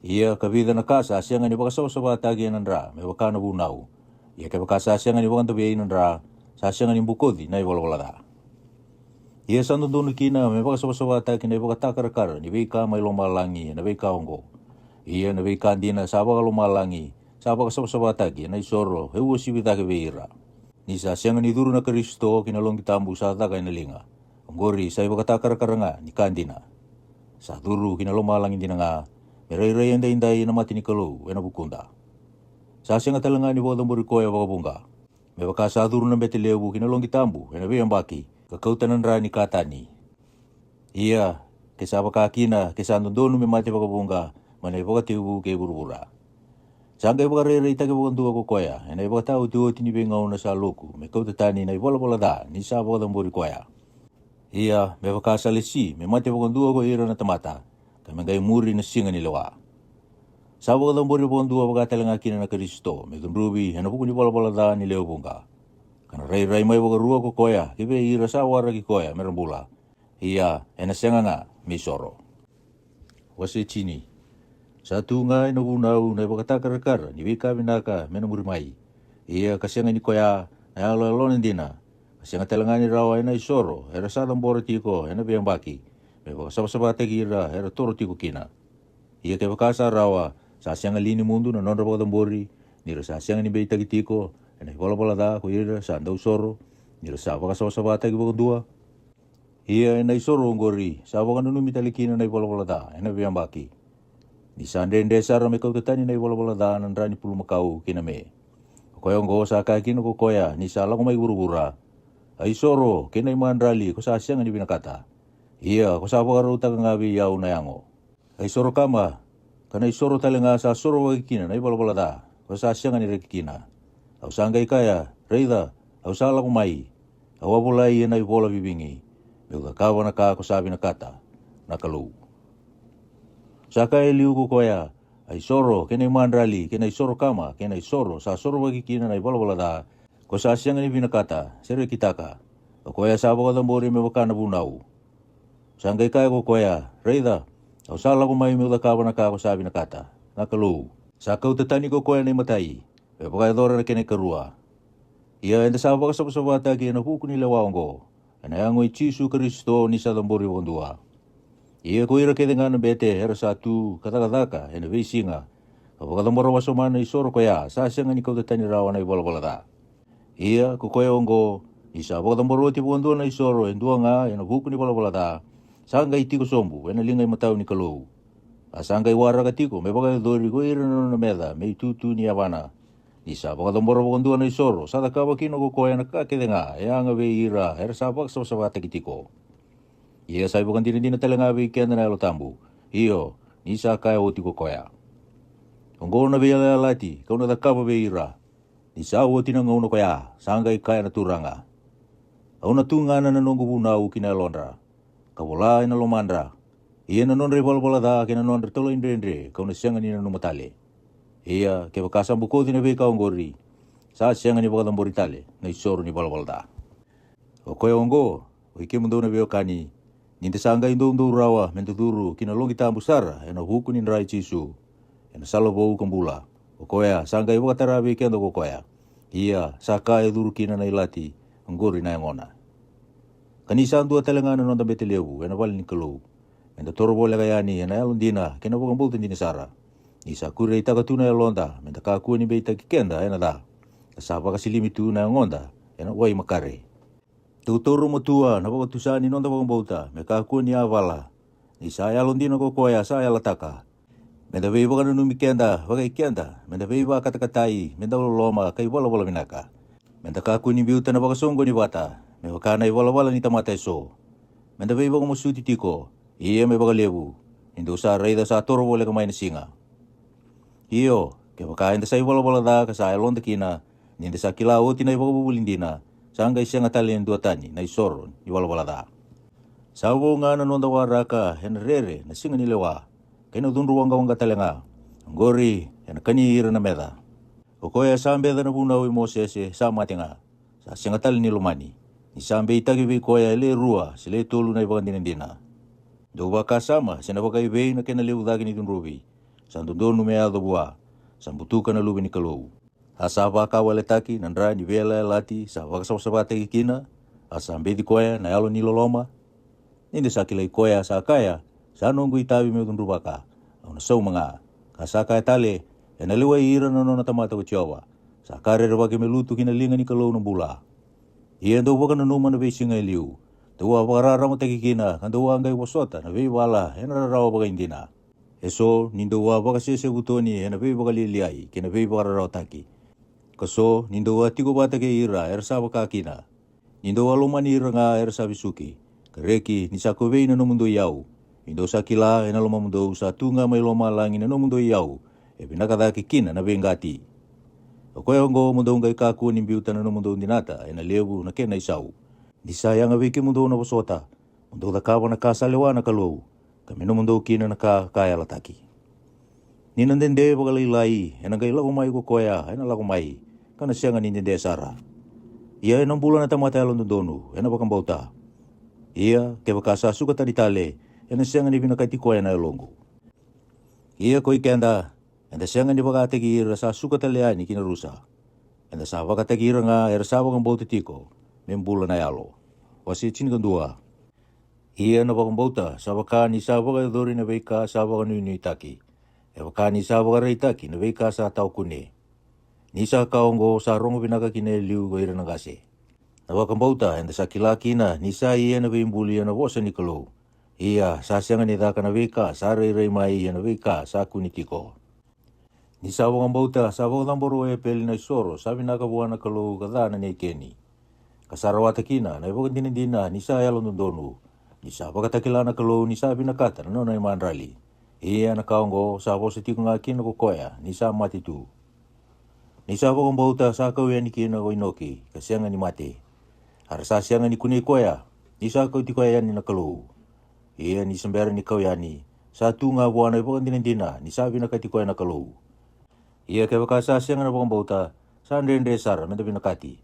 Ia kabida na kasa sianga ni baka sawa-sawa tagi nandra, me baka na bunau. Ia ke baka sa sianga ni baka tabi nandra, sa sianga ni bukodi na i wala-wala. Ia santundu kina me baka sawa-sawa tagi na baka takar-kar ni beika may lomalangi na beika ongo. Ia na beika andina sa baka lomalangi, sa baka sawa-sawa tagi na isoro hewa sibita ke beira. Ni sa sianga ni duru na Kristo kinalong kitambu sa taka inalinga. Onggori sa baka takar-kar nga ni kandina. Sa duru kinalomalangi dina nga, merai-rai inday na mati ni kalou ena bukunda. Sa sianga talanga ni baka tamburi koya baka bunga. Me baka sa duru na betelewu kinalong kitambu ena beyang baki. Kakautan ra ni katani. Ia, kesa baka kina, kesa nondonu me mate baka bunga, manay baka tiubu ke burubura. Sangay baka re itake baka nduwa ko koya, enay baka tau tuo tinibingaw na sa luku, me kautatani na ibola-bola da, ni sa baka tamburi koya. Ia, me baka salisi, me mate baka nduwa ko ira na tamata, kamagay muri na singa nilawa. Sa baka tamburi baka nduwa baka talanga kina na Kristo, me tunrubi, hanapuko ni bola-bola da ni leo bunga. Kana rai mai baka rua ko koya, kibe ira sa wara ki koya, merambula. Ia, ena senga nga, misoro. Wase chini. Satu nga ina bunau, na baka takar-kar, ni wika binaka, menamuri mai. Ia, kasenga ni koya, na alo-alo nindina. Kasenga talanga ni rawa ina isoro, era sa tambora tiko, ena biyang baki. Me baka saba-saba teki ira, era toro tiko kina. Ia ke baka sa rawa, sa sianga lini mundu na nonra baka tambori, nira sa sianga ni beita kitiko, ena bola-bola da ko ira sa andau soro, nira sa baka sawa-sawa tagi baka dua. Ia ena isoro onggori, sa baka nunumi talikina na bola-bola da, ena biyang baki. Ni sa ndende sara me kautatani na bola-bola da nan rani pulumakau kina me. Koya ongo sa kakino ko koya, ni sa lako may burubura. Ay soro, kina iman rali, ko sa sianga ni binakata. Ia, ko sa baka ruta ka ngabi yao na yango. Ay soro kama, kana isoro talinga sa soro wakikina na bola-bola da, ko sa sianga ni rekikina. Au sanggay kaya, reida, au sala kumai, au abulai na bola bibingi, mga kawa na ka ako sabi na kata, nakalu. Saka liu ko koya, ay soro, kena iman rali, kena isoro kama, kena isoro, sa soro wakikina na bola-bola da, ko sa siyang ni binakata, sere kitaka, o koya sa baka tambori me baka na bunau. Sanggay kaya ko koya, reida, au sala kumai mga kawa na ka ako sabi na kata, nakalu. Sa kautatani ko koya na imatay, e baka idora na kena karua. Ia enda sa baka saba-saba tagi na huku nila waongo. Anayango Jisu Kristo ni sa tambori wakandua. Ia ko ira kede ngana bete hera satu kata-kataka ena beisinga. Baka tambora wasomana isoro koya sa sianga ni kautatani rawa na ibola-bola da. Ia ko koya ongo isa baka tambora ti wakandua na isoro endua nga ena huku ni bola-bola da. Sangga itiko sombu ena lingay matao ni kalou. Asangga iwara katiko me baka dori ko ira na meda me tutu ni avana. Isa baka tambora wakandua na isoro sa takawa kino ko koya na kakede nga eanga be ira hera sabak sa kitiko. Ia sai bukan dina talanga be kenda na lo tambu. Iyo, isa kaya oti ko koya. Ongo na be lati, kau na takapa be ira. Ni sa o tina ngau no kaya, sanga i kaya na turanga. Au na tunga na nanongo buna u kina londra. Ka vola ina lomandra. Ia na nonre bola da kina nonre tolo indre kau na sianga ni na numatale. Ia ke bakasa buko tina be kau ngori. Sa sianga ni bakata mboritale na isoro ni bola da. O koe ongo, o ike mundo na beo kani. Ninte sanga indo rawa mentuduru kina longi tambu sara ena huku ni nrai chisu. Ena salo bau kambula. O koea sanga i wakatara be kendo ko koea. Ia saka e duru kina na ilati ngori na ngona. Kanisa andua telengana nonda betelewu ena wali ni kalou. Menda toro bole kayani ena alundina kena wakang bulta ni sara. Nisa kure itaka tuna ya londa menda kakua ni beita kikenda ena da. Kasapa kasilimi tu na ngonda ena wai makare. Tutoro motua na wakatusani nonda wakang bulta me kakua ni avala. Nisa ya alundina ko koea sa ya lataka. Menda vei wakana numi kenda wakai kenda. Menda vei wakatakatai menda loma kai wala minaka. Menda kakua ni biuta na wakasongo ni wata. Me wakana i wala ni tamata so. Menda vei wakamusuti tiko. Ia me wakalewu. Indo sa reida sa toro wale kamay na singa. Iyo, ke wakain da sa i wala da ka sa ilonda kina. Ninde sa kila oti na i wakabubulindina. Sanga isang atalien dua tani na isoro i wala da. Sa nga na nonda waraka hen rere na singa nilewa. Kena dunru wanga talenga. Ngori hen kanihira na meda. Okoya sambeda na bunau i Mosese sa matinga. Sa singa tali ni lumani. Ni sambe itagi vi koya ele rua sile tolu na ibagandinandina. Do waka sama sena waka ibe na kena leu dagi ni dunrubi. Sandundonu me ado bua. Sambutuka na lubi ni kalou. Asa waka wale taki nandra ni vela lati sa waka sabate kina. Asa ambe di koya na yalo ni loloma. Ninde sakila i koya sa kaya. Sa nongu itabi me dunrubaka. Au na sau mga. Kasaka tale. Ena lewa ira na nona tamata kuchiawa. Sa kare wake me lutu kina linga ni kalou na bula. Ia ndo waka na numa na besinga iliu. Tua wakarara mo takikina, kando wangai wasota, na vei wala, ena rarawa baka indina. Eso, nindo wa baka sese butoni, ena vei baka liliai, kena vei baka rarawa taki. Kaso, nindo wa tiko bata ke ira, ersa baka kina. Nindo wa lomani ira nga ersa bisuki. Kareki, nisako vei na no mundo iau. Nindo sa kila, ena loma mundo, sa tunga may loma langin na no mundo iau. E pinakadaki kina na vei ngati. O koe hongo mundo ngai kaku ni biuta na no mundo dinata, ena lewu na kena isau. Di sayang awiki mundo na wasota. Mundo da kawa na kasalewa na kalou. Kami no mundo kina na kaya lataki. Ninandende bagalilai. Ena gai lago mai ko koya. Ena lago mai. Kana siya nga ninandende sara. Ia enang bulan na tamata alon dondonu. Ena bakang bauta. Ia ke bakasa suka tadi tale. Ena siya nga ni binakati koya na elongo. Ia koi kenda. Ena siya nga ni bakategi rasa suka taleani kina rusa. Ena sa bakategi nga ersa bakang bauta tiko. Membula na yalo. Wasi chini kandua. Ia na bakang bauta. Sabaka ni sabaka dori na veika sabaka nui taki. Ebaka ni sabaka reitaki na veika sa tau kune. Nisa kaongo sa rongo binaka kine liu goira na gase. Na bakang bauta enda sa kilaki na nisa ia na veimbuli na wosa ni kalou. Ia sa sianga ni daka na veika sa rei mai ia na veika sa kunitiko. Nisa bakang bauta sa bakang tamboro e peli na isoro sabi na kabuana kalou kadana ni keni. Kasarawata kina na ibagan dinindina nisa yalon dondonu. Nisa pakatakila na kalou nisa binakata na nona iman rali. Ia na kaongo sa positiko nga kina kukoya nisa mati tu. Nisa bakang bauta sa kauya ni kina ko inoki kasianga ni mati. Harasa sianga ni kuni koya nisa kau tikoya ni na kalou. Ia ni sembera ni kauya ni sa tu nga buana ibagan dinindina nisa binakati koya na kalou. Ia kebakasa sianga na bakang bauta sa ndende sara menda binakati.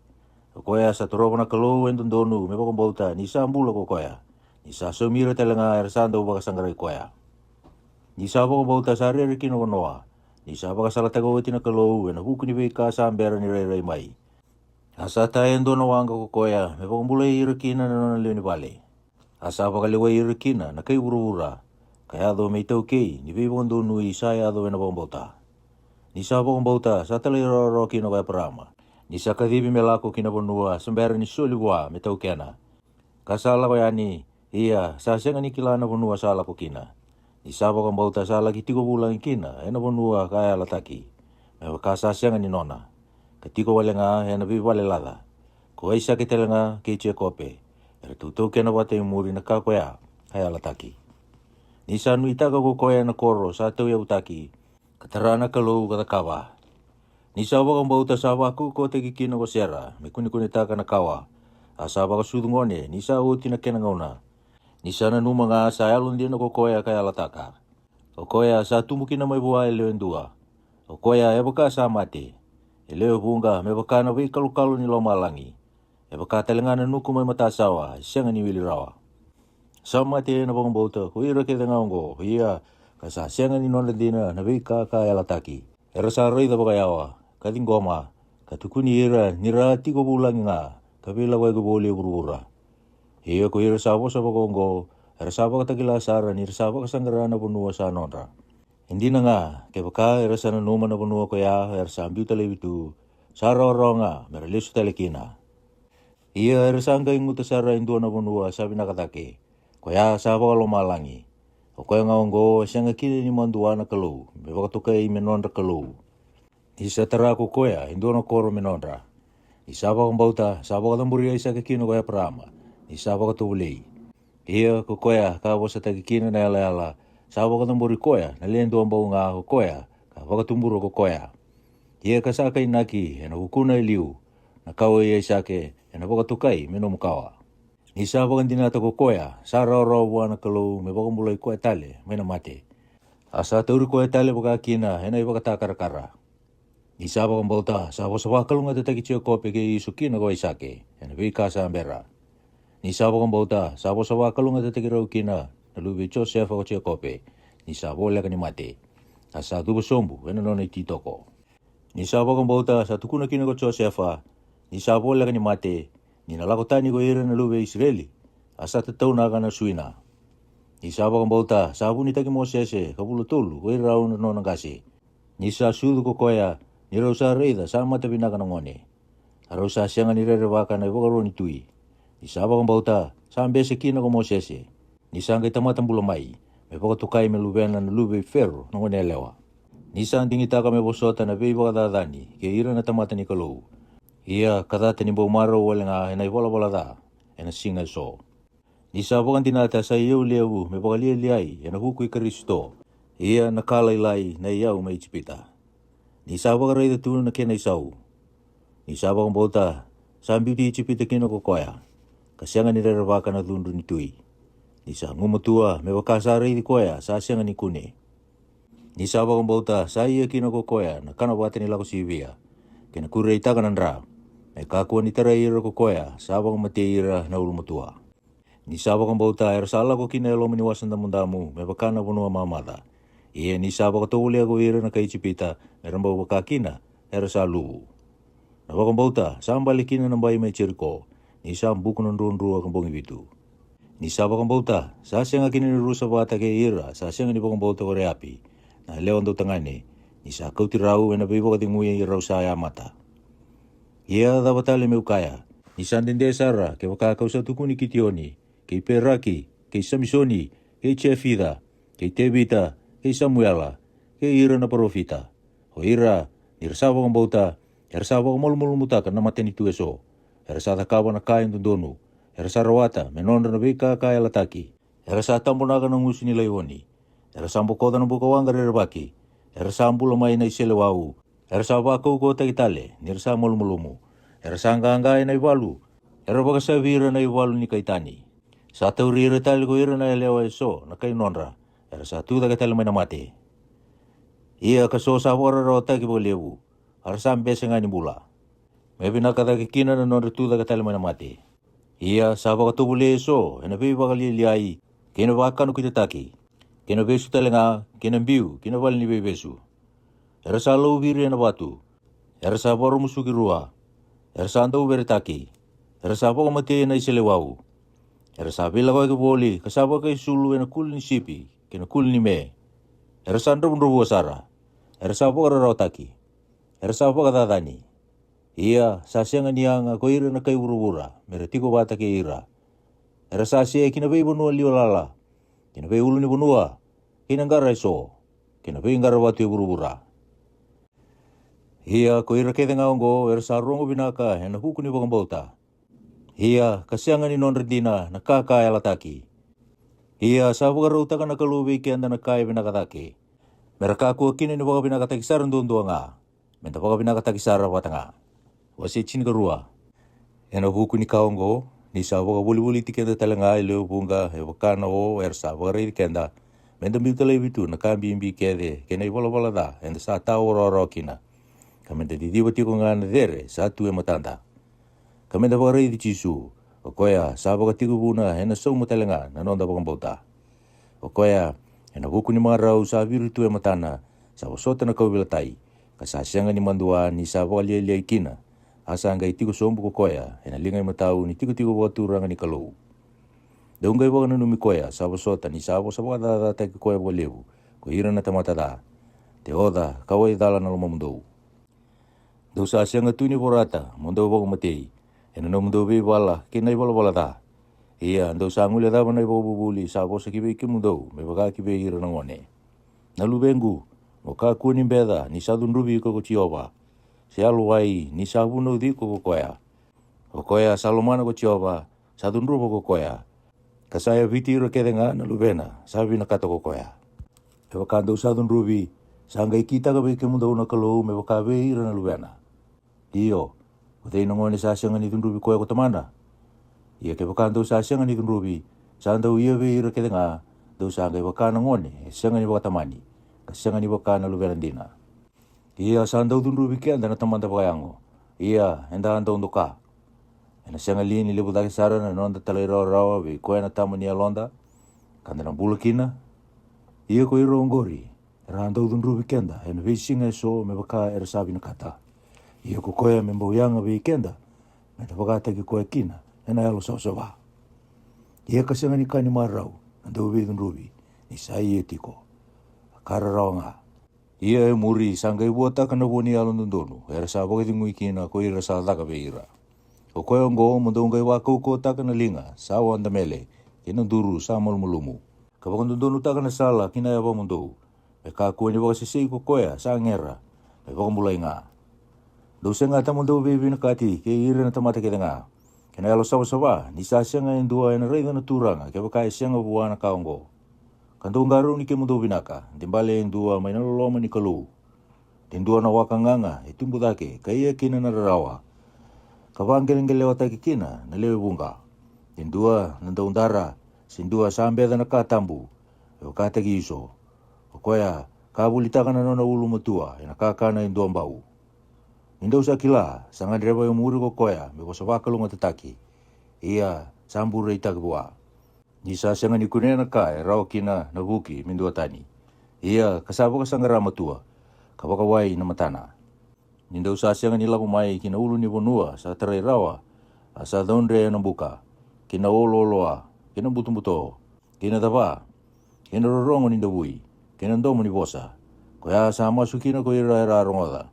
Koya sa toroba na kalou en dondonu me bakang bauta nisa ambula ko koya. Nisa sumira telenga ersando baka sanggarai koya. Nisa bakang bauta sa rere kino konoa. Nisa baka salatago na kalou en huku ni veika sa ambera ni rei mai. Asa tayo dono wanga ko koya me bakang bula irikina na nona leo ni bale. Asa baka lewa irikina na kay ura-ura. Kaya do may tau kay ni vei bakang donu isaya do en bakang bauta. Nisa bakang bauta sa talay roro kino kaya parama. Nisa kadibi melako kinabonua sembera ni suliwa metau kena. Kasala ko yani iya sa sianga ni kilana bonua sala ko kina. Nisa bakang bauta sala kitiko bulan kina ena bonua kaya lataki. Mewa kasa sianga ni nona. Ketiko wale nga ena bibi wale lada. Ko isa kitele nga keche kope. Era tutu kena wate muri na kakoya kaya lataki. Nisa nuitaka ko koya na koro sa tau ya utaki. Katarana kalou kata kawa. Ni sawa kang bauta sawa ku ko te kikina ko sera, me kuni taka na kawa. Asawa ka sudungone, ni sa uti na kena ngauna. Ni sana numa nga sa alun din ko koya kaya lataka. O koya sa tumuki na may buhay leo endua. O koya e baka sa mati. E leo bunga me baka na kalu ni lomalangi. E baka talengana nuku may matasawa, siya nga ni wilirawa. Sa mati na bang bauta, kuira kita ngaungo, iya, kasa siya nga ni nonda dina na kaya lataki. Era sa roi da baka yawa. Kating goma, katukuni ira nirati ko bulang nga, kapila wai ko boli burura. Iyo ko ira sabo sa bagongo, era sabo ka tagila sara, nira sabo ka sanggarana punua sa nonra. Hindi na nga, kaya baka era sa nanuma na punua ko ya, era sa ambiu talabitu, sara oro nga, meralisu talekina. Iya era sa angga inguta sara indua na punua, sabi nakatake, kaya sabo ka lomalangi. O kaya nga ongo, siya nga kini ni mandua na kalau, may baka tukay menonra kalau. Isa tara ko koya, indo na koro menonra. Isaba kong bauta, saba ka tamburi ay sa kikino kaya prama. Isaba ka tubuli. Iya ko koya, kabo sa tagikino na ala, saba ka tamburi koya, nalendo ang bau nga ko koya, kabo ka tumburo ko koya. Iya kasakay naki, ena hukuna iliu, nakaway ay sake, ena baka tukay, menomukawa. Isaba ka dinata ko koya, sara oro buwan na kalau, may baka mulay koya tale, may namate. Asa tauri koya tale baka kina, ena iba ka takara-kara. Isaba kang bauta, sabo sa wakalunga tataki chiyo kope ke isuki na kawai sake, yana vika sa ambera. Ni sabo kang bauta, sabo sa wakalunga tataki rauki na lubi cho sefa ko chiyo kope, ni sabo leka ni mate. Asa tubo sombu, yana nona ititoko. Ni sabo kang bauta, sa tukuna kina ko cho sefa, ni sabo leka ni mate, ni nalakotani ko ira na lubi Israeli, asa tatau na kana suina. Ni sabo kang bauta, sabo ni taki mo sese, kabulu tulu, ko ira raun nona kasi. Ni sa sudu ko koya, ni rausa reida sama tapi nak ngone. Rausa sianga ni rerewaka na ibogaro ni tui. Ni saba kang bauta sambe sekina ko mosese. Ni sanga tamata bulomai. Me boka tukai me lubena na lube ferro ngone lewa. Ni sang tingita ka me bosota na be boka dadani ke ira na tamata ni kalau. Ia kadata ni bomaro wala nga na bola da. Ena singa so. Ni saba kan tinata sa iyo lewu me boka liai ena hukui Kristo. Ia nakala ilai na iau me ichipita. Ni saba ka reida tunu na kena isau. Ni saba kang bauta, sambiu di icipita kina ko koya. Kasiangan ni rerewaka na tundu ni tui. Ni sa ngumatua, me wakasa reidi koya, sa siangan ni kune. Ni saba kang bauta, sa iya kina ko koya, na kana wate nila ko sibia. Kena kurei taganan ra. Me kakua ni tara ira ko koya, saba kang mati ira na ulumutua. Ni saba kang bauta, sala ko kina elo meniwasan tamundamu, me wakana punua mamata. Iya ni saba ka tawuli ako ira na kaicipita, meron ba wakakina, sa lubu. Na wakang bauta, sambali kina ng bayi may chirko, ni saan buko ng ruon-ruwa kang bongi bitu. Ni saba kang bauta, sa siya nga kininiru sa bata kay ira, sa siya nga ni wakang bauta ko reapi, na lewan daw tangani, ni sa kautirau, na bibo ka tinguya iraw sa ayamata. Iya da batali meu kaya, ni saan dinde sara, kay wakakaw sa tukuni kitioni, kay peraki, kay samisoni, kay chefida, kay tebita, kay Samuela, kay ira na profita. O ira, nirsaba kang bauta, ersaba kang malumulumuta ka na matin ito eso. Ersa takawa na kain tundonu. Ersa rawata, menonda na bika kaya lataki. Ersa tambo na ka ng usi nila iwani. Ersa ambukoda ng bukawang garirabaki. Ersa ambulamay na isilawau. Ersa bako ko tagitale, nirsa malumulumu. Ersa angay na iwalu. Erba ka sa vira na iwalu ni kaitani. Sa taurira tali ko ira na elewa eso, na kay nonra. Ersa tu daga tali may namate. Iya kaso sa wara rota ki bolewu. Arsa ambese nga ni bula. May binakata kikina na nonra tu daga tali may namate. Iya saba ka tubule eso, enabi bakali liai. Kinabaka no kitataki. Kinabesu tali nga, kinambiu, kinabal ni bebesu. Ersa lau viri na batu. Ersa baro musuki ruwa. Ersa andau beretaki. Ersa po kamati na isilewau. Ersa bila ko boli, kasaba kay sulu na kul ni sipi. Kinakul ni me. Ersa andau nruwa sara. Ersa po kararotaki. Ersa po katadani. Iya, sasyangan niya nga ko ira na kay urubura. Meretiko bata kay ira. Ersa siya kinabay bunua liwalala. Kinabay ulo ni bunua. Kinanggara iso. Kinabay nggara watu urubura. Iya, ko ira kaya nga ongo, ersa rongo binaka, na huku ni bakang bauta. Iya, kasyangan ni nonredina, nakakaya lataki. Iya, sabu ka rauta ka nakalubi kaya na nakaya binakataki. Meraka ko kini ni baka binakataki saran doon nga. Menta waka vinaka takisara watanga. Wasi chini karua. Ena huku ni kaongo. Ni sa waka wuli tikenda talanga ileo bunga. E wakana o ersa waka rei kenda. Menta mitala vitu na kambi imbi kede. Kena wala da. Enda sa tau ro kina. Kamenta didiwa tiko ngana dere. Sa tu matanda. Kamenta waka rei di chisu. Okoya sa waka tiko buna. Ena sau matalanga. Nanonda waka mbauta. Okoya ena huku ni marau sa viru tu matana. Sa wasota na kaubilatai. Kasasianga ni mandua ni sa waka lia ikina. Asa ngai tiko sombu kokoya. Ena lingai matau ni tiko waturanga ni kalou. Daungai waka nanumi koya. Sa wasota ni sa waka dada taki koya waka levu. Ko ira na tamata da. Te oda kawai dala na loma mundou. Dau sa asianga tu ni borata. Mundou waka matei. Ena no mundou vei wala. Kena wala da. Ia dau sa ngule da wana waka bubuli. Sa waka kibe iki mundou. Me waka kibe ira na ngone. Nalu bengu. Mo ka kuni beda ni sa dunrubi ko chioba. Se aluai ni sa buno di ko koya. Koya salomana ko chioba. Sa dunrubo ko koya. Kasaya viti ro kedenga na lubena. Sabi na kato ko koya. E waka dau sa dunrubi. Sa ngai kita ka be ke mundou na kalou me waka be ira na lubena. Iyo. Kutei na ngone sa sianga ni dunrubi koya ko tamana. Ia ke waka dau sa sianga ni dunrubi. Sa ndau ia be ira kedenga. Dau sa ngai waka na ngone. Sianga ni waka tamani. Sianga ni waka na lubena dina. Ia sa ndau dunrubi ke anda na tamanda payango. Ia enda anda undoka. Ena sianga lini lebu daki sara na nonda talai rawa be koya na tamani alonda. Kanda na bula kina. Ia ko iro ongori. Era ndau dunrubi kenda. Ena vei singa so me waka era sabi na kata. Ia ko koya me mbauyanga be kenda. Meta waka taki koya kina. Ena alo sawa. Ia ka sianga ni kani marau. Ndau vei dunrubi. Ni sai e tiko. Kararaonga. Ia e muri sanga ibu ata kana boni alon dondonu. Era sa boga tingu ikina ko ira sa daka beira. O koe ongo mundo ngai wa ko ta kana linga. Sa wanda mele. Kina duru sa mulmulumu. Ka boga dondonu ta kana sala kina ya ba mundo. E ka ko ni boga sisi ko koya sa ngera. E boga mulai nga. Do senga ta mundo be na kati ke ira na tamata ke nga. Kina alo sawa ni sa senga endua ena rei na turanga ke boka senga buana kaongo. Kanto ngaru ni ke mundo binaka, timbale endua may naloloma ni kalu. Tindua na wakanganga, itumbu dake, kaya kina na rarawa. Kawangelengele wata kikina, na lewe bunga. Tindua nandaundara, sindua sambeda na katambu, wakata giso. Okoya, kabulitaka na nona ulu matua, inakakana indua mbau. Indau sakila, sanga direba yung muri ko koya, me wasawaka lunga tataki. Ia, sambura itagbuwa. Ni sa sianga ni kunena ka e rao kina na buki mindua tani. Ia kasabo ka sangara matua. Kabakawai na matana. Nindau sa sianga ni laku mai kina ulu ni bonua sa terai rawa. Asa daunre na buka. Kina olo-oloa. Kina buto-buto. Kina tapa. Kina rorongo ni dabui. Kina ndomo ni bosa. Kaya sa masukina ko ira rongoda.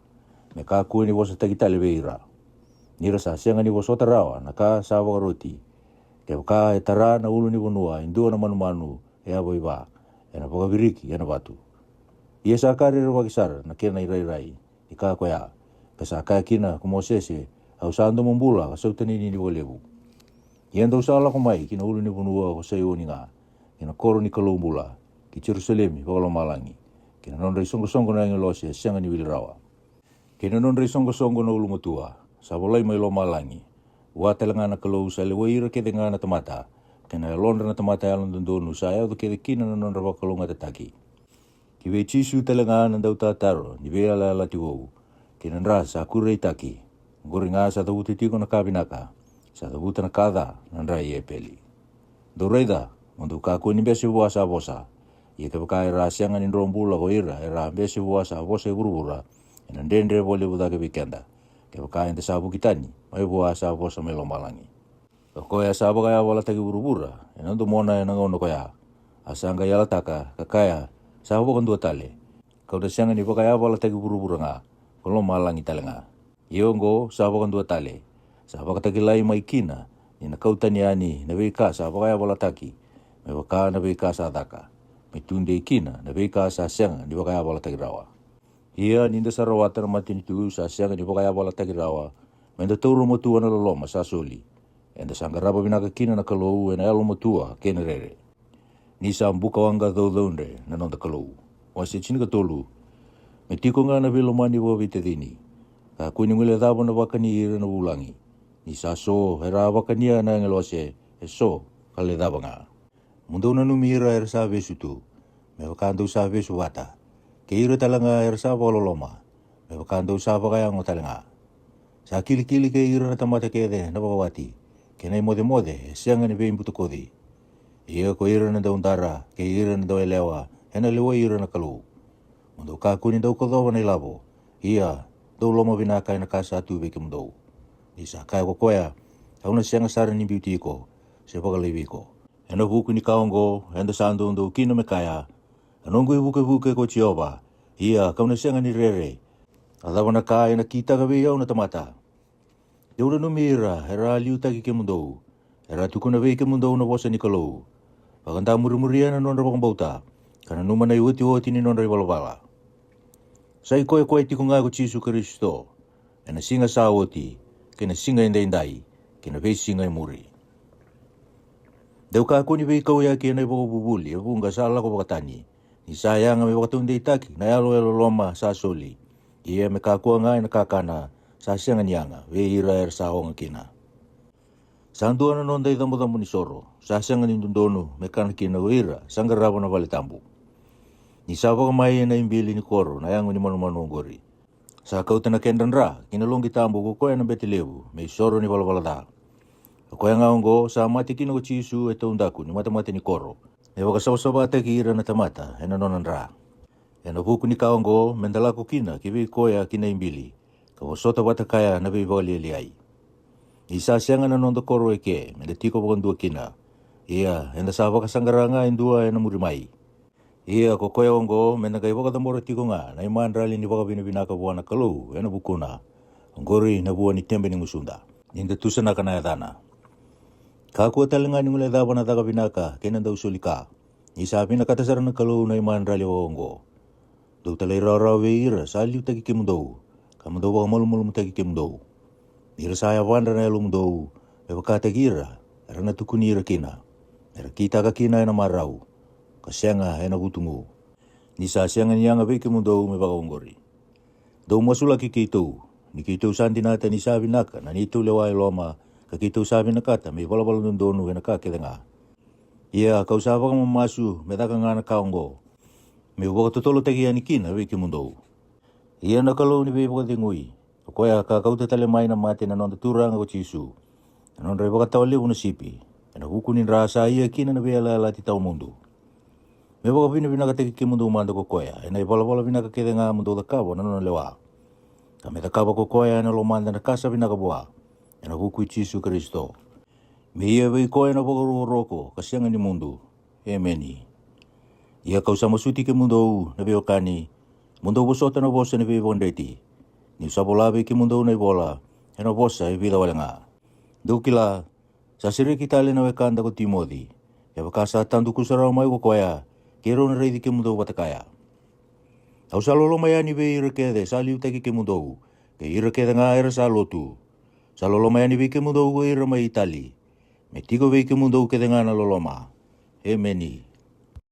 Me kaku ni bosa tagitali beira. Nira sa sianga ni bosota rawa. Naka sawa ka roti. Ke waka e tara na ulu ni bonua, indua na manu e abo iwa, e na poka viriki, e na batu. Ia sa kare rewa kisara na kena irai, i ka koea, ka sa kaya kina kumosese, au sa ando mambula, ka sau tanini ni walebu. Ia ndau sa ala kumai, kina ulu ni bonua, ko sa ioni nga, kina koro ni kalumbula, ki Jerusalemi, wakalo malangi, kina nondra isongo-songo na ingilose, sianga ni wilirawa. Kina nondra isongo-songo na ulu matua, sa walai mai lo malangi, Watelanga na kalau sa lewaira ke denga na tamata. Kena londra na tamata alon dondonu sa ayau ke kina na nondra wakalunga tataki. Ki ve chisu telanga na dau tataro, ni ve ala tiwou. Kena nra sa kure itaki. Goringa sa tabuti tiko na kabinaka. Sa tabuta na kada na nra ie peli. Doreida, mundu kako ni besi buasa bosa. Ia ke pakai rasianga ni rombula ko ira, era besi buasa bosa burubura. Ina dendre bole buda ke weekenda. Ke pakai ente sabu kitani. Mai buasa bosa melo malangi. Koya sabo kaya wala tagi burubura. Ina ndo mona ina ngono koya. Asanga yala taka kakaya sabo kan dua tale. Kau da sianga ni pakaya wala tagi burubura nga. Kalau malangi tale nga. Iongo sabo kan dua tale. Sabo katagi lai mai kina. Ina kau taniani na beika sabo kaya wala taki. Me waka na beika sa taka. Me tunde kina na beika sa sianga ni pakaya wala tagi rawa. Ia ninda sarawata na matini tu sa sianga ni pakaya wala tagi rawa. Menda tauro matua na loloma sa soli. Enda sangaraba binaka kina na kalou ena elo matua kene rere. Ni sa mbuka wanga dau daunre na nonda kalou. Wasi chini ka tolu. Me tiko ngā na vilo mani wa vite dini. Ka kuni ngule dhabo na wakani ira na ulangi. Ni sa so, hera wakania na ngelose, so, kale dhabo ngā. Mundo na numira hera sa vesu tu. Me wakando sa vesu wata. Ke ira talanga hera sa waloloma. Me wakando sa wakayango talanga. Sa kili ke ira na tamata kede na wakawati. Ke nei mode, sianga ni vein buto kodi. Ia ko ira na daundara, ke ira na dau elewa, hena lewa ira na kalu. Mundo ka kuni dau kodowa na ilabo. Ia, dau loma vinaka na kasa atu veke mundo. Isa kaya ko koya, hauna sianga sara ni beauty ko, se wakalewi ko. Hena vuku ni kaongo, henda sando ndo kino me kaya. Anongo i vuke ko Jehova. Ia, kauna sianga ni rere. Adawa na kaya na kita gawe au na tamata. Deura no mira, hera liu taki ke mundo. Hera tukuna vei ke mundo na wasa ni kalau. Paganda muri-murian na nonra wakang bauta. Kana numa na iwati ni nonra iwala-wala. Sai koe tiko ngā ko Jisu Kristo. E na singa sa oti. Ke na singa indai. Ke na vei singa i muri. Deu ka kuni vei kau ya ke na iwaka bubuli. E vunga sa ala ko wakatani. Ni sayanga me wakatunde itaki. Na yalo loma sa soli. Ia me kakua ngā na kakana. Sa sianga nianga. Vei ira sa honga kina. Sandua na nonda i dambu ni soro. Sa sianga ni ndondonu. Me kana kina uira. Sangarabo na vale tambu. Ni sa waka mai na imbili ni koro. Na yangu ni manu ngori. Sa kauta na kendan ra. Kina longi tambu ko koe na beti lewu. Me soro ni wala da. Koe nga ongo. Sa mati kina ko Jisu e taundaku. Ni mata ni koro. E waka sawa-sawa ki ira na tamata. E na nonan ra. E na vuku ni kaongo. Mendalako kina. Kiwi koe kina imbili. Kawasota wata kaya na vivali liai. Isa sianga na nondo koro eke, mende tiko wakandua kina. Ia, enda sa wakasangaranga indua ena murimai. Ia, kokoya ongo, menda kai wakatamora tiko nga, na iman rali ni wakabina buwana kalau, ena bukuna. Ngori na buwa ni tembe ni musunda. Ninda tusana kana ya dana. Kakua talinga ni ngule daba na daga binaka, kena da usulika. Isa binaka tasara na kalau na iman rali ongo. Dau talai rara ira, sali utaki kimundau. Kamundo wa malu mutaki kimundau. Ira saya wanda na elu mundou, e wakata gira, era na tukuni ira kina. Era kita ka kina ena marau, ka sianga ena hutungu. Ni sa sianga nianga veke mundou me wakaongori. Dau masula ki kitou, ni kitou santi nata ni sabi naka, na nitou lewa loma, ka kitou sabi nakata, me wala nundonu ena kakelenga. Ia, kau sa waka mamasu, me daka ngana kaongo, me wakatotolo tagi ani kina veke mundou. Ia nakalo ni vei wakatingui. Koea ka kauta tale mai na mate na nonda turanga ko Jisu. Na nonda iwaka tau lewu na sipi. Na hukunin rasa ia kina na vea la ti tau mundu. Me waka vina ka teki ke mundu umanda ko koea. E na iwala vina ka kede ngā mundu da kawa na nona lewa. Ka me da kawa ko koea na lo manda na kasa vina ka bua. E na hukui Jisu Kristo. Me ia vei koea na waka roko ka sianga ni mundu. Ameni. Ia kau sama suti ke mundu na veo kani. Mundu wasota na vosa na veo vondeti. Ni sabolabe ki mundo na ibola, e na bosa e vida wale nga. Dukila, sa siri kitale na wekanda ko Timothy, e wakasa tandu kusarao mai ko koea, kero na reidi ki mundo watakaya. Au sa lolo maya ni ve ira kede, sa liu teki ki mundo, ke ira kede nga era sa lotu. Sa lolo maya ni ve ki mundo ira mai Itali, me tiko ve ki mundo kede nga na loloma. Ameni.